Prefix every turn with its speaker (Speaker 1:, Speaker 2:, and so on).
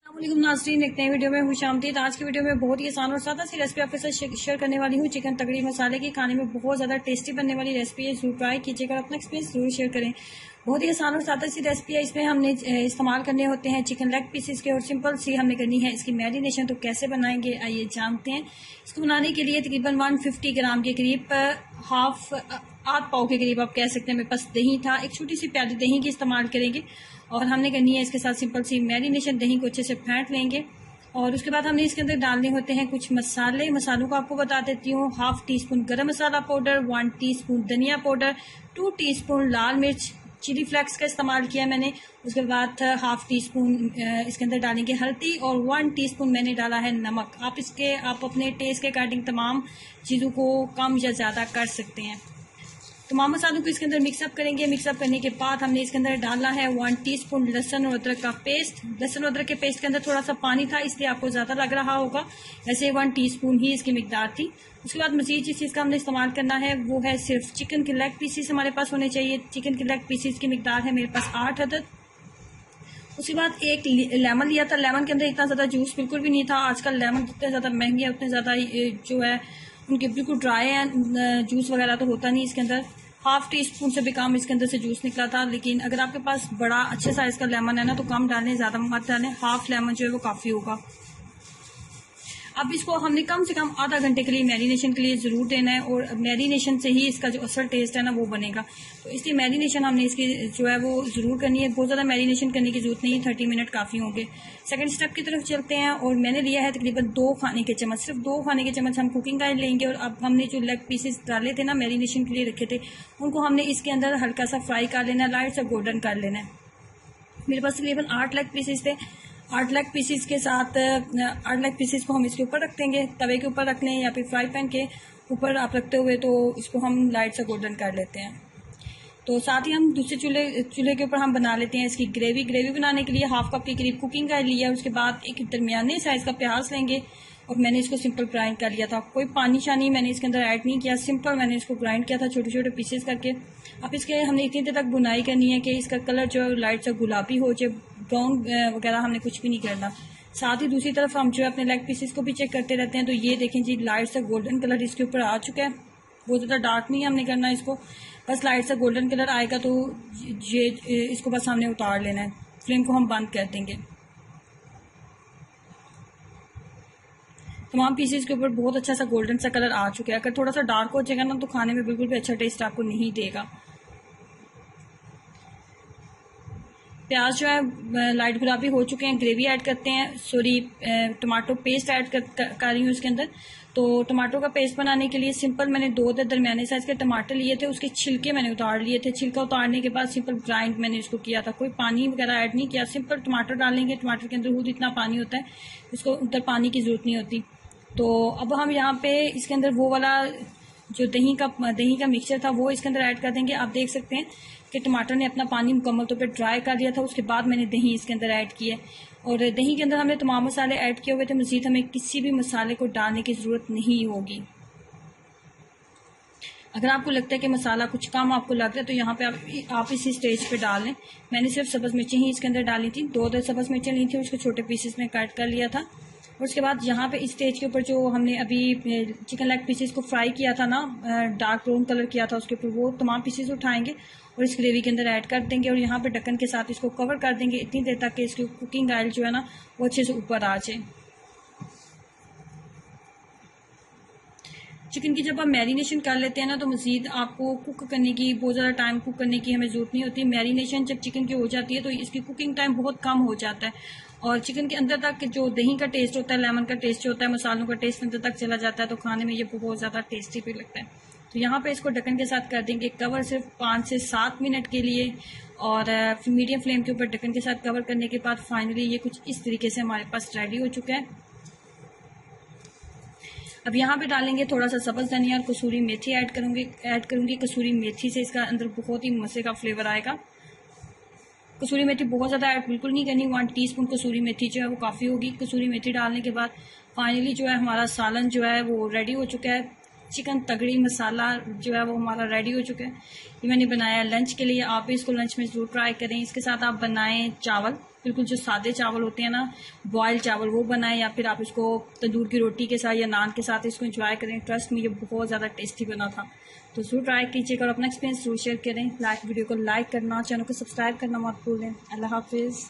Speaker 1: अस्सलामुअलैकुम नाज़रीन, देखते हैं वीडियो में खुशामदीद। आज की वीडियो में बहुत ही आसान और सादा सी रेसिपी आपके साथ शेयर करने वाली हूँ। चिकन तकड़ी मसाले की खाने में बहुत ज़्यादा टेस्टी बनने वाली रेसिपी है। जरूर ट्राई कीजिएगा और अपना एक्सपीरियंस जरूर शेयर करें। बहुत ही आसान और सादा सी रेसिपी है। इसमें हमने इस्तेमाल करने होते हैं चिकन लेग पीसेस के और सिंपल सी हमने करनी है इसकी मैरिनेशन। तो कैसे बनाएंगे आइए जानते हैं। इसको बनाने के लिए तकरीबन 150 ग्राम के करीब आध पाव के करीब आप कह सकते हैं मेरे पास दही था। एक छोटी सी प्याली दही की इस्तेमाल करेंगे और हमने करनी है इसके साथ सिंपल सी मैरिनेशन। दही को अच्छे से फेंट लेंगे और उसके बाद हमने इसके अंदर डालने होते हैं कुछ मसाले। मसालों को आपको बता देती हूँ। 1/2 टीस्पून गरम मसाला पाउडर, 1 टीस्पून धनिया पाउडर, 2 टीस्पून लाल मिर्च चिली फ्लेक्स का इस्तेमाल किया मैंने। उसके बाद 1/2 टीस्पून इसके अंदर डालेंगे हल्दी और 1 टीस्पून मैंने डाला है नमक। आप अपने टेस्ट के अकॉर्डिंग तमाम चीज़ों को कम या ज़्यादा कर सकते हैं। तमाम मसालों को इसके अंदर मिक्सअप करेंगे। मिक्सअप करने के बाद हमने इसके अंदर डालना है 1 टीस्पून लहसुन और अदरक का पेस्ट। लहसुन और अदरक के पेस्ट के अंदर थोड़ा सा पानी था इसलिए आपको ज़्यादा लग रहा होगा, वैसे 1 टीस्पून ही इसकी मिकदार थी। उसके बाद मज़ीद जिस चीज़ का हमने इस्तेमाल करना है वो है सिर्फ चिकन के लेग पीसीस हमारे पास होने चाहिए। चिकन के लेग पीसीस की मिकदार है मेरे पास 8 अदद। उसके बाद एक लेमन लिया था। लेमन के अंदर इतना ज़्यादा जूस बिल्कुल भी नहीं था। आजकल लेमन जितने ज़्यादा महंगे हैं उतने ज़्यादा जो है उनके बिल्कुल ड्राई हैं, जूस वगैरह तो होता नहीं इसके अंदर। 1/2 टीस्पून से भी कम इसके अंदर से जूस निकला था। लेकिन अगर आपके पास बड़ा अच्छे साइज़ का लेमन है ना तो कम डालें, ज़्यादा मत डालें। 1/2 लेमन जो है वो काफ़ी होगा। अब इसको हमने कम से कम आधा घंटे के लिए मैरिनेशन के लिए ज़रूर देना है और मैरिनेशन से ही इसका जो असल टेस्ट है ना वो बनेगा। तो इसलिए मैरिनेशन हमने इसकी जो है वो ज़रूर करनी है। बहुत ज़्यादा मैरिनेशन करने की ज़रूरत नहीं है, 30 मिनट काफ़ी होंगे। सेकंड स्टेप की तरफ चलते हैं और मैंने लिया है तकरीबन 2 खाने के चम्मच, सिर्फ 2 खाने के चम्मच हम कुकिंग ऑयल लेंगे। और अब हमने जो लेग पीसेस डाले थे ना मैरिनेशन के लिए रखे थे उनको हमने इसके अंदर हल्का सा फ्राई कर लेना है, लाइट सा गोल्डन कर लेना है। मेरे पास तकरीबन 8 लेग पीसेस थे। 8 लेग पीसेस के साथ 8 लेग पीसेस को हम इसके ऊपर रख देंगे, तवे के ऊपर रख लें या फिर फ्राई पैन के ऊपर आप रखते हुए तो इसको हम लाइट से गोल्डन कर लेते हैं। तो साथ ही हम दूसरे चूल्हे के ऊपर हम बना लेते हैं इसकी ग्रेवी बनाने के लिए 1/2 कप के करीब कुकिंग ऑयल लिया। उसके बाद एक दरमियाने साइज़ का प्याज लेंगे और मैंने इसको सिंपल ग्राइंड कर लिया था। कोई पानी शानी मैंने इसके अंदर ऐड नहीं किया, सिंपल मैंने इसको ग्राइंड किया था छोटे छोटे पीसेस करके। अब इसके हमने इतनी देर तक बुनाई करनी है कि इसका कलर जो है लाइट सा गुलाबी हो जाए, ब्राउन वगैरह हमने कुछ भी नहीं करना। साथ ही दूसरी तरफ हम जो है अपने लेग पीसेस को भी चेक करते रहते हैं। तो ये देखें जी लाइट सा गोल्डन कलर इसके ऊपर आ चुका है। बहुत ज़्यादा डार्क नहीं हमने करना इसको, बस लाइट सा गोल्डन कलर आएगा तो ये इसको बस हमने उतार लेना है। फ्लेम को हम बंद कर देंगे। तमाम पीसेस के ऊपर बहुत अच्छा सा गोल्डन सा कलर आ चुका है। अगर थोड़ा सा डार्क हो जाएगा ना तो खाने में बिल्कुल भी अच्छा टेस्ट आपको नहीं देगा। प्याज जो है लाइट गुलाबी हो चुके हैं। ग्रेवी ऐड करते हैं, टमाटो पेस्ट ऐड कर रही हूँ इसके अंदर। तो टमाटो का पेस्ट बनाने के लिए सिंपल मैंने 2 दरमियाने साइज के टमाटर लिए थे, उसके छिलके मैंने उतार लिए थे। छिलका उतारने के बाद सिंपल ग्राइंड मैंने इसको किया था, कोई पानी वगैरह ऐड नहीं किया। सिंपल टमाटर डालेंगे, टमाटर के अंदर खुद इतना पानी होता है, इसको उधर पानी की जरूरत नहीं होती। तो अब हम यहाँ पे इसके अंदर वो वाला जो दही का मिक्सचर था वो इसके अंदर ऐड कर देंगे। आप देख सकते हैं कि टमाटर ने अपना पानी मुकम्मल तौर पर ड्राई कर लिया था। उसके बाद मैंने दही इसके अंदर ऐड किया और दही के अंदर हमने तमाम मसाले ऐड किए हुए थे। मज़ीद हमें किसी भी मसाले को डालने की ज़रूरत नहीं होगी। अगर आपको लगता है कि मसाला कुछ कम आपको लग रहा है तो यहाँ पे आप इसी स्टेज पे डाल लें। मैंने सिर्फ सब्ज़ मिर्चें ही इसके अंदर डाली थी, 2 सब्ज़ मिर्चें ली थी, उसको छोटे पीसेस में कट कर लिया था। और उसके बाद यहाँ पे इस स्टेज के ऊपर जो हमने अभी चिकन लेग पीसेस को फ्राई किया था ना, डार्क ब्राउन कलर किया था उसके ऊपर, वो तमाम पीसेस उठाएंगे और इस ग्रेवी के अंदर ऐड कर देंगे और यहाँ पे ढक्कन के साथ इसको कवर कर देंगे इतनी देर तक कि इसकी कुकिंग ऑयल जो है ना वो अच्छे से ऊपर आ जाए। चिकन की जब आप मैरिनेशन कर लेते हैं ना तो मज़ीद आपको कुक करने की बहुत ज़्यादा टाइम कुक करने की हमें ज़रूरत नहीं होती। मैरिनेशन जब चिकन की हो जाती है तो इसकी कुकिंग टाइम बहुत कम हो जाता है और चिकन के अंदर तक जो दही का टेस्ट होता है, लेमन का टेस्ट होता है, मसालों का टेस्ट अंदर तक चला जाता है तो खाने में ये बहुत ज़्यादा टेस्टी भी लगता है। तो यहाँ पे इसको ढक्कन के साथ कर देंगे कवर सिर्फ 5 से 7 मिनट के लिए और मीडियम फ्लेम के ऊपर ढक्कन के साथ कवर करने के बाद फाइनली ये कुछ इस तरीके से हमारे पास रेडी हो चुका है। अब यहाँ पे डालेंगे थोड़ा सा सब्ज़ धनिया और कसूरी मेथी ऐड करूँगी। कसूरी मेथी से इसका अंदर बहुत ही मज़े का फ्लेवर आएगा। कसूरी मेथी बहुत ज़्यादा ऐड बिल्कुल नहीं करनी, 1 टीस्पून कसूरी मेथी जो है वो काफ़ी होगी। कसूरी मेथी डालने के बाद फाइनली जो है हमारा सालन जो है वो रेडी हो चुका है। चिकन तगड़ी मसाला जो है वो हमारा रेडी हो चुका है। ये मैंने बनाया लंच के लिए, आप भी इसको लंच में ज़रूर ट्राई करें। इसके साथ आप बनाएं चावल, बिल्कुल जो सादे चावल होते हैं ना, बॉयल चावल, वो बनाएं, या फिर आप इसको तंदूर की रोटी के साथ या नान के साथ इसको एंजॉय करें। ट्रस्ट में ये बहुत ज़्यादा टेस्टी बना था, तो ज़रूर ट्राई कीजिएगा और अपना एक्सपीरियंस जरूर शेयर करें। वीडियो को लाइक करना, चैनल को सब्सक्राइब करना मत भूलें। अल्लाह हाफिज़।